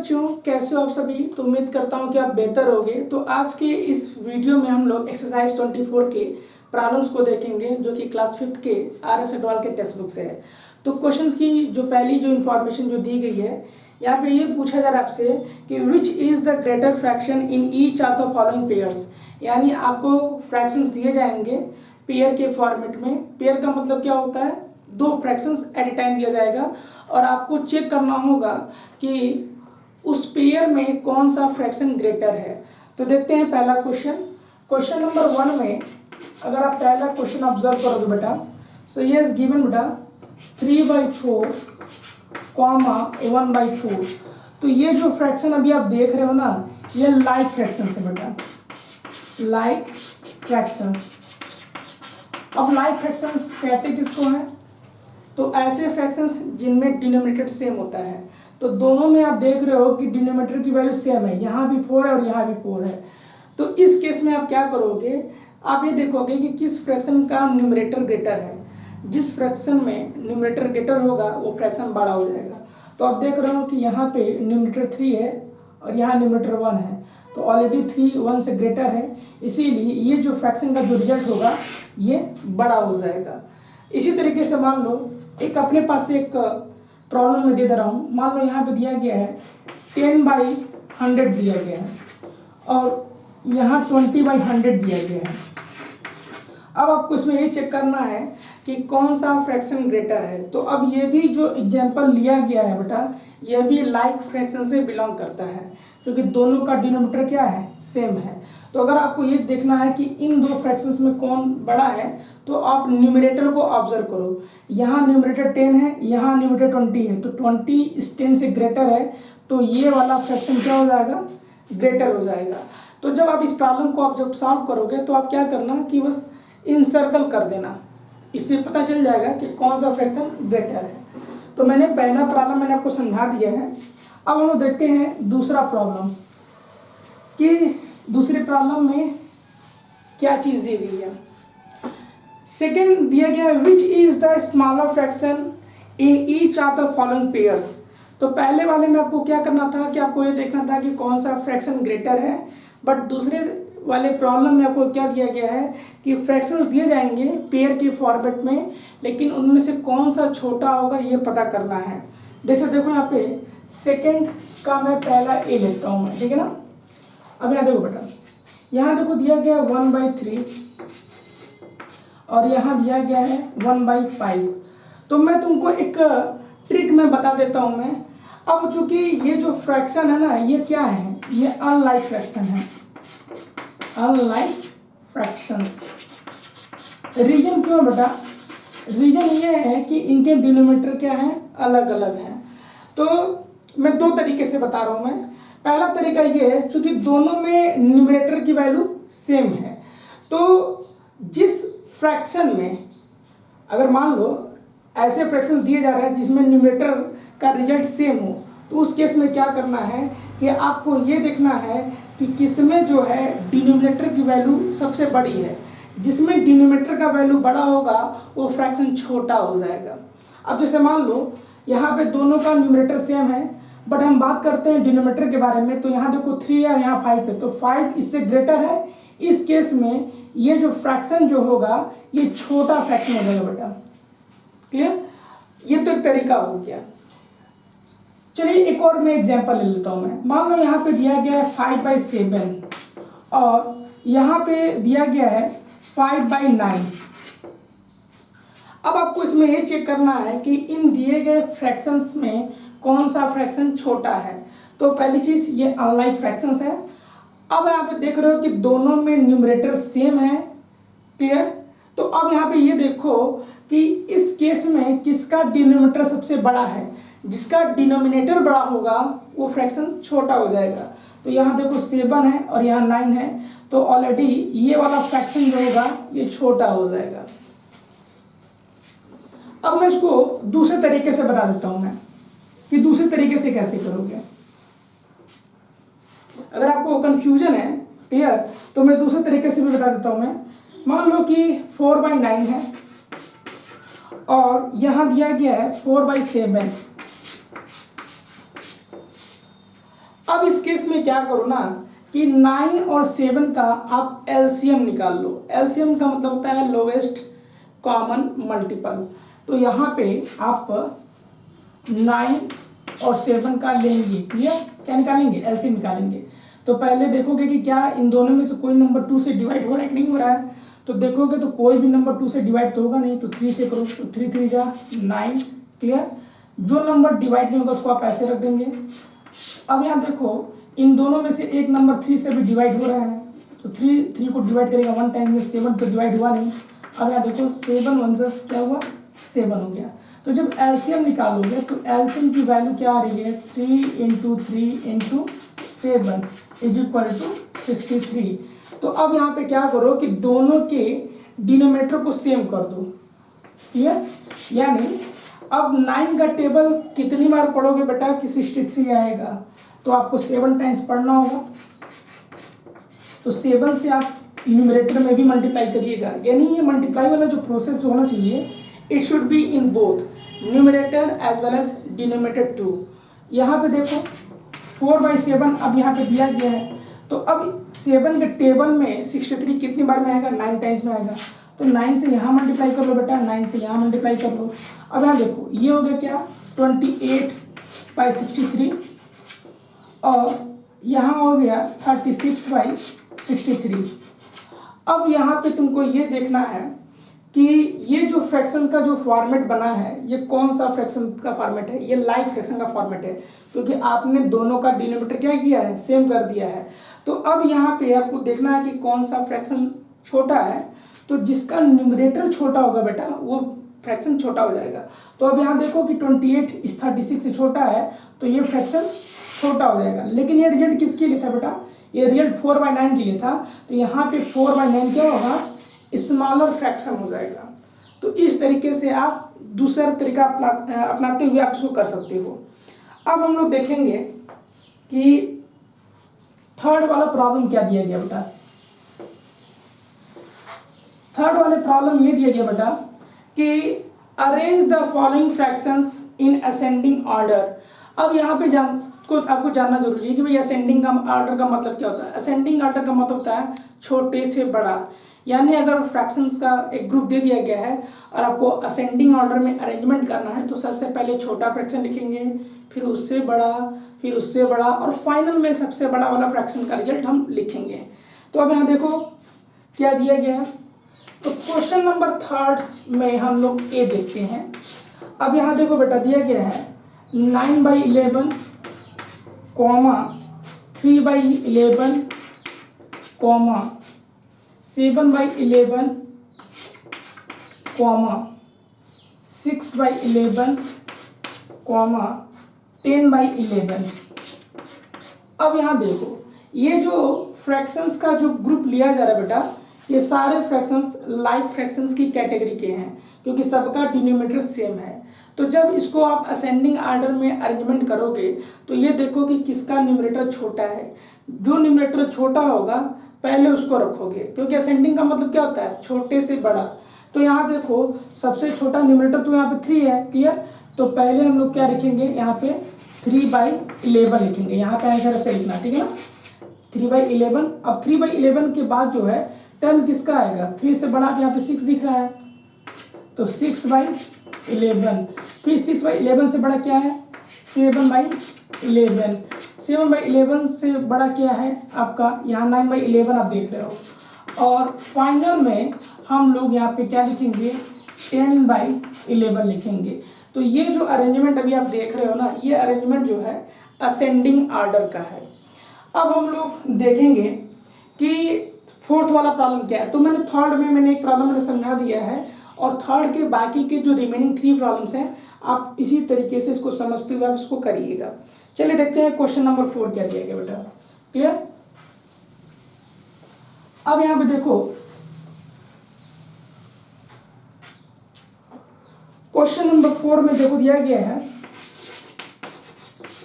बच्चों, कैसे हो आप सभी। तो उम्मीद करता हूँ कि आप बेहतर होगे। तो आज के इस वीडियो में हम लोग एक्सरसाइज 24 के प्रॉब्लम्स को देखेंगे जो कि क्लास 5 के RS अग्रवाल के टेक्स्ट बुक से है। तो क्वेश्चंस की जो पहली इन्फॉर्मेशन जो दी गई है, यहाँ पे ये पूछा जा रहा है आपसे कि which is the greater fraction in each of the following pairs. यानी आपको फ्रैक्शंस दिए जाएंगे पेयर के फॉर्मेट में। पेयर का मतलब क्या होता है, दो फ्रैक्शंस एट ए टाइम दिया जाएगा और आपको चेक करना होगा कि उस पेयर में कौन सा फ्रैक्शन ग्रेटर है। तो देखते हैं पहला क्वेश्चन नंबर 1 में अगर आप पहला क्वेश्चन ऑब्जर्व करोगे बेटा, सो ये इज गिवन बेटा 3/4 कॉमा 1/4। तो ये जो फ्रैक्शन अभी आप देख रहे हो ना, ये लाइक फ्रैक्शन है बेटा, लाइक फ्रैक्शंस। अब लाइक फ्रैक्शंस कहते किसको हैं, तो ऐसे फ्रैक्शंस जिनमें डिनोमिनेटर सेम होता है। तो दोनों में आप देख रहे हो कि डिनोमिनेटर की वैल्यू सेम है, यहाँ भी 4 है और यहाँ भी 4 है। तो इस केस में आप क्या करोगे, आप ये देखोगे कि किस फ्रैक्शन का न्यूमरेटर ग्रेटर है। जिस फ्रैक्शन में न्यूमरेटर ग्रेटर होगा वो फ्रैक्शन बड़ा हो जाएगा। तो आप देख रहे हो कि यहाँ पे न्यूमरेटर 3 है और यहाँ न्यूमरेटर 1 है, तो ऑलरेडी 3 1 से ग्रेटर है, इसीलिए ये जो फ्रैक्शन का जो रिजल्ट होगा ये बड़ा हो जाएगा। इसी तरीके से मान लो एक अपने पास एक प्रॉब्लम में दे रहा हूँ। मान लो यहाँ पे दिया गया है 10/100 दिया गया है और यहाँ 20/100 दिया गया है। अब आपको इसमें ये चेक करना है कि कौन सा फ्रैक्शन ग्रेटर है। तो अब ये भी जो एग्जांपल लिया गया है बेटा, ये भी लाइक फ्रैक्शन से बिलोंग करता है क्योंकि दोनों का डिनोमिनेटर क्या है, सेम है। तो अगर आपको ये देखना है कि इन दो फ्रैक्शंस में कौन बड़ा है, तो आप न्यूमरेटर को ऑब्जर्व करो। यहाँ न्यूमरेटर 10 है, यहाँ न्यूमरेटर 20 है, तो 20 इस 10 से ग्रेटर है, तो ये वाला फ्रैक्शन क्या हो जाएगा, ग्रेटर हो जाएगा। तो जब आप इस प्रॉब्लम को आप जब सॉल्व करोगे तो आप क्या करना कि बस इंसर्कल कर देना, इससे पता चल जाएगा कि कौन सा फ्रैक्शन ग्रेटर है। तो मैंने पहला प्रॉब्लम मैंने आपको समझा दिया है। अब हम लोग देखते हैं दूसरा प्रॉब्लम कि दूसरे प्रॉब्लम में क्या चीज़ दी गई है। सेकेंड दिया गया है which is the smaller fraction in each of the following pairs. तो पहले वाले में आपको क्या करना था कि आपको ये देखना था कि कौन सा फ्रैक्शन ग्रेटर है, बट दूसरे वाले प्रॉब्लम में आपको क्या दिया गया है कि फ्रैक्शंस दिए जाएंगे पेयर के फॉर्मेट में, लेकिन उनमें से कौन सा छोटा होगा ये पता करना है। जैसे देखो यहाँ पे सेकेंड का मैं पहला ए लेता हूँ मैं, ठीक है ना। अब यहाँ देखो बेटा, यहाँ देखो दिया गया है 1/3 और यहाँ दिया गया है 1/5। तो मैं तुमको एक ट्रिक में बता देता हूँ मैं। अब चूंकि ये जो फ्रैक्शन है ना, ये क्या है, ये अनलाइक फ्रैक्शन है, अनलाइक फ्रैक्शंस। रीजन क्यों बेटा, रीजन ये है कि इनके डिनोमिनेटर क्या है, अलग अलग हैं। तो मैं दो तरीके से बता रहा हूँ मैं। पहला तरीका ये है, चूंकि दोनों में न्यूमरेटर की वैल्यू सेम है, तो जिस फ्रैक्शन में अगर मान लो ऐसे फ्रैक्शन दिए जा रहे हैं जिसमें न्यूमरेटर का रिजल्ट सेम हो, तो उस केस में क्या करना है कि आपको ये देखना है कि किसमें जो है डिनोमिनेटर की वैल्यू सबसे बड़ी है। जिसमें डिनोमिनेटर का वैल्यू बड़ा होगा वो फ्रैक्शन छोटा हो जाएगा। अब जैसे मान लो यहाँ पे दोनों का न्यूमरेटर सेम है, बट हम बात करते हैं डिनोमिनेटर के बारे में। तो यहाँ देखो 3 है, यहाँ 5 है, तो 5 इससे ग्रेटर है। इस केस में ये जो फ्रैक्शन जो होगा ये छोटा फ्रैक्शन हो जाएगा बेटा। क्लियर, ये तो एक तरीका हो गया। चलिए एक और मैं एग्जांपल ले लेता हूं मैं। मान लो यहाँ पे दिया गया है 5/7 और यहाँ पे दिया गया है 5/9। अब आपको इसमें ये चेक करना है कि इन दिए गए फ्रैक्शंस में कौन सा फ्रैक्शन छोटा है। तो पहली चीज ये अनलाइक फ्रैक्शंस है। अब यहाँ पे देख रहे हो कि दोनों में न्यूमरेटर सेम है। क्लियर, तो अब यहाँ पे ये देखो कि इस केस में किसका डिनोमिनेटर सबसे बड़ा है। जिसका डिनोमिनेटर बड़ा होगा वो फ्रैक्शन छोटा हो जाएगा। तो यहाँ देखो 7 है और यहाँ 9 है, तो ऑलरेडी ये वाला फ्रैक्शन जो होगा ये छोटा हो जाएगा। अब मैं इसको दूसरे तरीके से बता देता हूं मैं कि दूसरे तरीके से कैसे करोगे। अगर आपको कंफ्यूजन है, क्लियर, तो मैं दूसरे तरीके से भी बता देता हूं मैं। मान लो कि 4/9 है और यहां दिया गया है 4/7। अब इस केस में क्या करो ना कि 9 और 7 का आप एलसीएम निकाल लो। एलसीएम का मतलब होता है लोवेस्ट कॉमन मल्टीपल। तो यहाँ पे आप 9 और 7 का लेंगे, क्लियर? क्या निकालेंगे? एलसीएम निकालेंगे। तो पहले देखोगे कि क्या इन दोनों में से कोई नंबर 2 से डिवाइड हो रहा है कि नहीं हो रहा है। तो देखोगे तो कोई भी नंबर 2 से डिवाइड तो होगा नहीं, तो 3 से करो, तो 3 3 जा 9, क्लियर? जो नंबर डिवाइड नहीं होगा उसको आप ऐसे रख देंगे। अब यहाँ देखो इन दोनों में से एक नंबर 3 से भी डिवाइड हो रहा है, तो 3 को डिवाइड करेगा 1 टाइम में, 7 तो डिवाइड हुआ नहीं। अब यहाँ देखो 7 1 से क्या हुआ, 7 हो गया। तो जब एलसीएम निकालोगे तो एलसीएम की वैल्यू क्या आ रही है, 3 into 3 into 7 is equal to 63। तो अब यहाँ पे क्या करो कि दोनों के डिनोमिनेटर को सेम कर दो, क्लियर? यानी अब 9 का टेबल कितनी बार पढ़ोगे बेटा कि 63 आएगा, तो आपको 7 टाइम्स पढ़ना होगा। तो 7 से आप न्यूमरेटर में भी मल्टीप्लाई करिएगा, यानी ये मल्टीप्लाई वाला जो प्रोसेस होना चाहिए it should be in both numerator as well as denominator too. यहाँ पे देखो 4/7 अब यहाँ पे दिया गया है, तो अब 7 के टेबल में 63 कितनी बार में आएगा, 9 टाइम्स में आएगा। तो 9 से यहाँ मल्टीप्लाई कर लो बेटा, 9 से यहाँ मल्टीप्लाई कर लो। अब यहाँ देखो ये हो गया क्या, 28/63 और यहाँ हो गया 36/63। अब यहाँ पे तुमको ये देखना है कि ये जो फ्रैक्शन का जो फॉर्मेट बना है ये कौन सा फ्रैक्शन का फॉर्मेट है, ये लाइक फ्रैक्शन का फॉर्मेट है, क्योंकि आपने दोनों का डिनोमिनेटर क्या किया है, सेम कर दिया है। तो अब यहाँ पे आपको देखना है कि कौन सा फ्रैक्शन छोटा है, तो जिसका न्यूमरेटर छोटा होगा बेटा वो फ्रैक्शन छोटा हो जाएगा। तो अब यहाँ देखो कि 28 इस 36 से छोटा है, तो ये फ्रैक्शन छोटा हो जाएगा। लेकिन ये रिजल्ट किसके लिए था बेटा, ये रिजल्ट 4/9 के लिए था, तो यहाँ पे 4/9 क्या होगा, स्मॉलर फ्रैक्शन हो जाएगा। तो इस तरीके से आप दूसरा तरीका अपनाते हुए आप इसको कर सकते हो। अब हम लोग देखेंगे कि थर्ड वाला प्रॉब्लम क्या दिया गया बेटा। थर्ड वाले प्रॉब्लम ये दिया गया बेटा कि arrange the following fractions in ascending order. अब यहाँ पे आपको जानना जरूरी है कि भाई असेंडिंग ऑर्डर का मतलब क्या होता है। असेंडिंग ऑर्डर का मतलब होता है छोटे से बड़ा, यानी अगर फ्रैक्शंस का एक ग्रुप दे दिया गया है और आपको असेंडिंग ऑर्डर में अरेंजमेंट करना है, तो सबसे पहले छोटा फ्रैक्शन लिखेंगे, फिर उससे बड़ा, फिर उससे बड़ा, और फाइनल में सबसे बड़ा वाला फ्रैक्शन का रिजल्ट हम लिखेंगे। तो अब यहाँ देखो क्या दिया गया है। तो क्वेश्चन नंबर 3 में हम लोग ए देखते हैं। अब यहाँ देखो बेटा दिया गया है 9/11, 3/11, 7/11, 6/11, 10/11। अब यहाँ देखो ये जो फ्रैक्शंस का जो ग्रुप लिया जा रहा है बेटा, ये सारे फ्रैक्शंस लाइक फ्रैक्शंस की कैटेगरी के हैं, क्योंकि सबका डिनोमिनेटर सेम है। तो जब इसको आप असेंडिंग ऑर्डर में अरेंजमेंट करोगे तो ये देखो कि किसका न्यूमरेटर छोटा है। जो न्यूमरेटर छोटा होगा पहले उसको रखोगे, क्योंकि असेंडिंग का मतलब क्या होता है, छोटे से बड़ा। तो यहाँ देखो सबसे छोटा न्यूमरेटर तो यहाँ पे 3 है, क्लियर? तो पहले हम लोग क्या लिखेंगे, यहाँ पे 3/11 लिखेंगे। यहाँ पे आंसर ऐसे लिखना, ठीक है ना, 3/11। अब 3/11 के बाद जो है 10 किसका आएगा, 3 से बड़ा, यहाँ पे 6 दिख रहा है, तो 6/11। फिर 6/11 से बड़ा क्या है, 7/11। 7/11 से बड़ा क्या है आपका, यहाँ 9/11 आप देख रहे हो। और फाइनल में हम लोग यहाँ पे क्या लिखेंगे, 10/11 लिखेंगे। तो ये जो अरेंजमेंट अभी आप देख रहे हो ना, ये अरेंजमेंट जो है असेंडिंग ऑर्डर का है। अब हम लोग देखेंगे कि फोर्थ वाला प्रॉब्लम क्या है। तो मैंने थर्ड में मैंने एक प्रॉब्लम मैंने समझा दिया है, और थर्ड के बाकी के जो रिमेनिंग 3 प्रॉब्लम्स हैं आप इसी तरीके से इसको समझते हुए आप इसको करिएगा। चलिए देखते हैं क्वेश्चन नंबर 4 क्या दिया गया बेटा, क्लियर? अब यहाँ पे देखो क्वेश्चन नंबर 4 में देखो दिया गया है,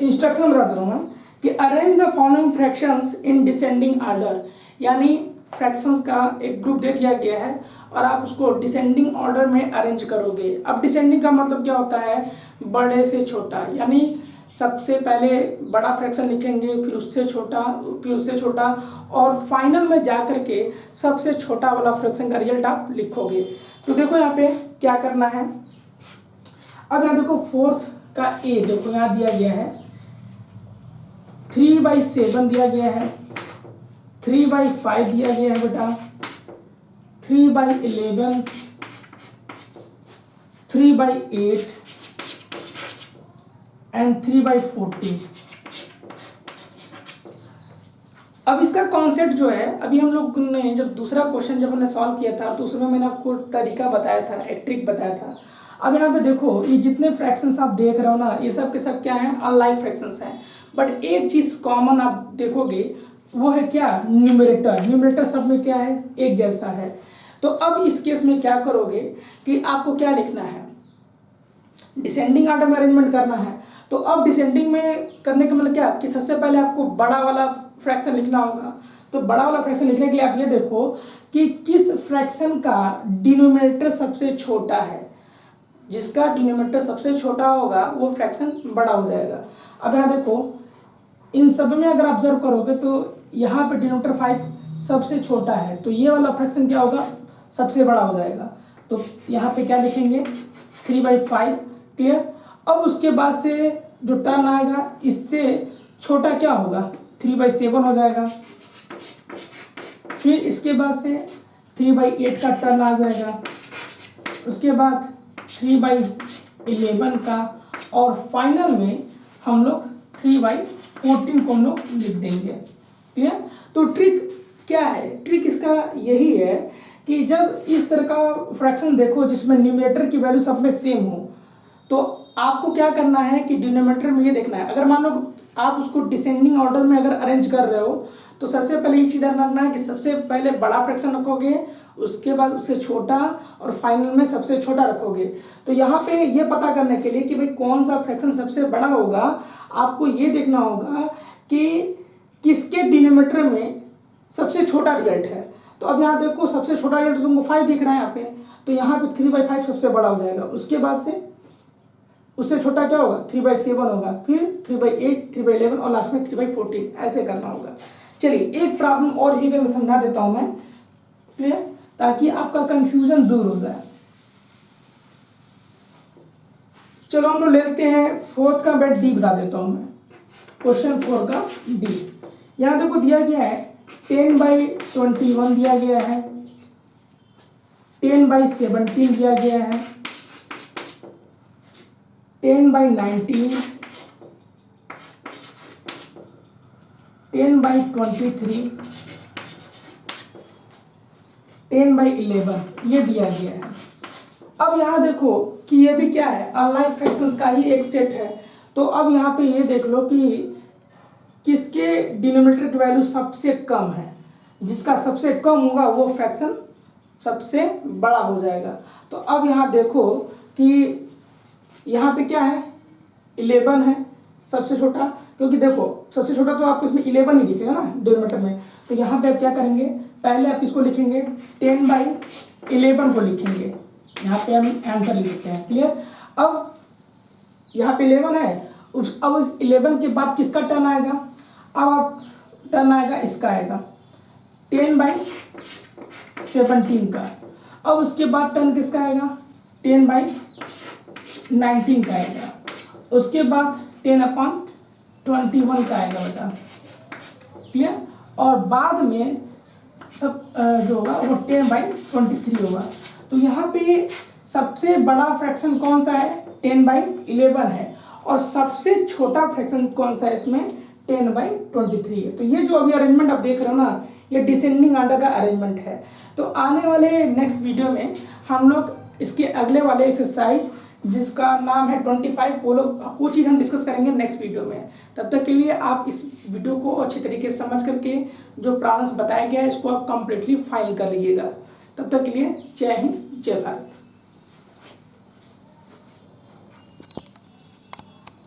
इंस्ट्रक्शन बता रहा हूँ कि arrange the following fractions in descending order, यानी फ्रैक्शंस का एक ग्रुप दे दिया गया है और आप उसको डिसेंडिंग ऑर्डर में अरेंज करोगे। अब डिसेंडिंग का मतलब क्या होता है, बड़े से छोटा, यानी सबसे पहले बड़ा फ्रैक्शन लिखेंगे, फिर उससे छोटा, फिर उससे छोटा, और फाइनल में जा कर के सबसे छोटा वाला फ्रैक्शन का रिजल्ट आप लिखोगे। तो देखो यहाँ पे क्या करना है। अब यहाँ देखो फोर्थ का ए देखो यहाँ दिया गया है 3/7 दिया गया है, 3/5 दिया गया है बेटा, 3/11, 3/8 एंड 3/14। अब इसका कॉन्सेप्ट जो है, अभी हम लोग ने जब दूसरा क्वेश्चन जब हमने सॉल्व किया था तो उसमें मैंने आपको तरीका बताया था, एक ट्रिक बताया था। अब यहाँ पे देखो ये जितने फ्रैक्शंस आप देख रहे हो ना, ये सब के सब क्या हैं, अनलाइक फ्रैक्शंस हैं। बट एक चीज कॉमन आप देखोगे वो है क्या, न्यूमरेटर। न्यूमरेटर सब में क्या है, एक जैसा है। तो अब इस केस में क्या करोगे कि आपको क्या लिखना है, डिसेंडिंग ऑर्डर में अरेंजमेंट करना है। तो अब डिसेंडिंग में करने का मतलब क्या कि सबसे पहले आपको बड़ा वाला फ्रैक्शन लिखना होगा। तो बड़ा वाला फ्रैक्शन लिखने के लिए आप ये देखो कि किस फ्रैक्शन का डिनोमिनेटर सबसे छोटा है। जिसका डिनोमिनेटर सबसे छोटा होगा वो फ्रैक्शन बड़ा हो जाएगा। अब यहाँ देखो इन सब में अगर ऑब्जर्व करोगे तो यहाँ पे डिनोमिनेटर 5 सबसे छोटा है, तो ये वाला फ्रैक्शन क्या होगा, सबसे बड़ा हो जाएगा। तो यहाँ पे क्या लिखेंगे, 3/5। क्लियर। अब उसके बाद से जो टर्म आएगा इससे छोटा क्या होगा, 3/7 हो जाएगा। फिर इसके बाद से 3/8 का टर्म आ जाएगा, उसके बाद 3/11 का, और फाइनल में हम लोग 3/14 को हम लोग लिख देंगे। क्लियर। तो ट्रिक क्या है, ट्रिक इसका यही है कि जब इस तरह का फ्रैक्शन देखो जिसमें न्यूमरेटर की वैल्यू सब में सेम हो, तो आपको क्या करना है कि डिनोमिनेटर में ये देखना है। अगर मान लो आप उसको डिसेंडिंग ऑर्डर में अगर अरेंज कर रहे हो तो सबसे पहले ये चीज़ ध्यान रखना है कि सबसे पहले बड़ा फ्रैक्शन रखोगे, उसके बाद उससे छोटा, और फाइनल में सबसे छोटा रखोगे। तो यहाँ पे ये पता करने के लिए कि भाई कौन सा फ्रैक्शन सबसे बड़ा होगा, आपको ये देखना होगा कि किसके डिनोमिनेटर में सबसे छोटा रिजल्ट है। तो अब यहाँ देखो सबसे छोटा रिजल्ट तुमको 5 दिख रहा है यहाँ पे, तो यहाँ पे 3/5 सबसे बड़ा हो जाएगा। उसके बाद से उससे छोटा क्या होगा, 3/7 होगा, फिर 3/8, 3/11 और लास्ट में 3/14, ऐसे करना होगा। चलिए एक प्रॉब्लम और इसी पे मैं समझा देता हूं मैं, क्लियर, ताकि आपका कंफ्यूजन दूर हो जाए। चलो हम लोग लेते हैं फोर्थ का, मैं डी बता देता हूं मैं। क्वेश्चन 4 का डी यहां देखो दिया गया है 10/21 दिया गया है, 10/17 दिया गया है, 10/19, 10/23, 10/11 ये दिया गया है। अब यहाँ देखो कि ये भी क्या है, अनलाइक फ्रैक्शंस का ही एक सेट है। तो अब यहाँ पे ये देख लो कि किसके डिनोमिनेटर की वैल्यू सबसे कम है, जिसका सबसे कम होगा वो फ्रैक्शन सबसे बड़ा हो जाएगा। तो अब यहाँ देखो कि यहाँ पे क्या है, 11 है सबसे छोटा, क्योंकि देखो सबसे छोटा तो आपको इसमें 11 ही दिखेगा ना डिनोमिनेटर में। तो यहाँ पे आप क्या करेंगे, पहले आप किसको लिखेंगे, 10/11 को लिखेंगे। यहाँ पे हम आंसर लिखते हैं। क्लियर। अब यहाँ पे 11 है, अब उस 11 के बाद किसका टर्न आएगा, अब आप टर्न आएगा इसका आएगा 10/17 का। अब उसके बाद टर्न किसका आएगा, 10/19 का आएगा। उसके बाद 10/21 का आएगा बेटा। क्लियर। और बाद में सब जो होगा वो 10/23 होगा। तो यहाँ पे सबसे बड़ा फ्रैक्शन कौन सा है, 10/11 है, और सबसे छोटा फ्रैक्शन कौन सा है इसमें, 10/23 है। तो ये जो अभी अरेंजमेंट आप देख रहे हो ना, ये डिसेंडिंग ऑर्डर का अरेंजमेंट है। तो आने वाले नेक्स्ट वीडियो में हम लोग इसके अगले वाले एक्सरसाइज जिसका नाम है 25 वो चीज़ हम डिस्कस करेंगे नेक्स्ट वीडियो में। तब तक के लिए आप इस वीडियो को अच्छी तरीके से समझ करके जो प्रॉब्लम्स बताया गया है इसको आप कंप्लीटली फाइनल कर लीजिएगा। तब तक के लिए जय हिंद जय भारत।